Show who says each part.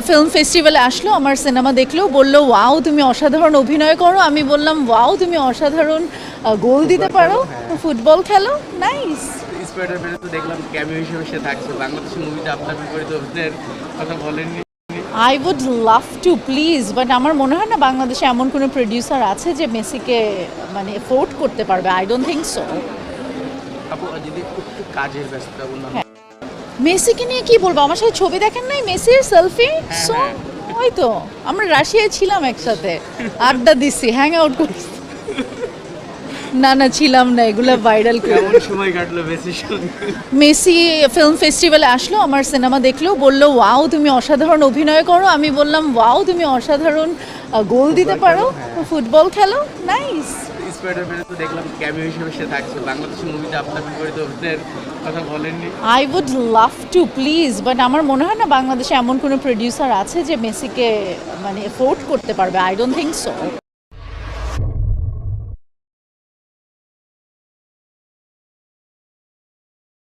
Speaker 1: Film ফেস্টিভ্যালে আসলো, আমার সিনেমা দেখলো, বললো ওয়াও তুমি অসাধারণ অভিনয় করো। আমি বললাম ওয়াও তুমি অসাধারণ গোল দিতে পারো, ফুটবল খেলো, নাইস।
Speaker 2: স্পাইডারম্যানে তো দেখলাম ক্যামিও হিসেবে সে থাকছে, বাংলাদেশের মুভিতে আপনার বিপরীত অভিনয়ের কথা বলেননি।
Speaker 1: I would love to please, but আমার মনে হয় না বাংলাদেশে এমন কোনো প্রডিউসার আছে যে মেসিকে মানে এফোর্ড করতে পারবে। I don't think so.
Speaker 2: আপু যদি একটু কাজের ব্যস্ততা বললাম,
Speaker 1: মেসিকে নিয়ে কি বলবো, আমার সাথে ছবি দেখেন নাই মেসির সেলফি? সো ওই তো আমরা রাশিয়ায় ছিলাম একসাথে, আড্ডা দিচ্ছি, হ্যাং আউট করছি। না ছিলাম না, এগুলো ভাইরাল করে।
Speaker 2: কেমন সময় কাটলো মেসির সঙ্গে?
Speaker 1: মেসি ফিল্ম ফেস্টিভ্যালে আসলো, আমার সিনেমা দেখলো, বললো ওয়াও তুমি অসাধারণ অভিনয় করো। আমি বললাম ওয়াও তুমি অসাধারণ গোল দিতে পারো, ফুটবল খেলো, নাইস।
Speaker 2: স্পাইডারম্যানে তো দেখলাম ক্যামিও হিসেবে সে থাকছে, বাংলাদেশের মুভিতে আপনার বিপরীত অভিনয়ের কথা বলেননি।
Speaker 1: I would love to please, but আমার মনে হয় না বাংলাদেশে এমন কোনো প্রডিউসার আছে যে মেসিকে মানে এফোর্ড করতে পারবে। I don't think so.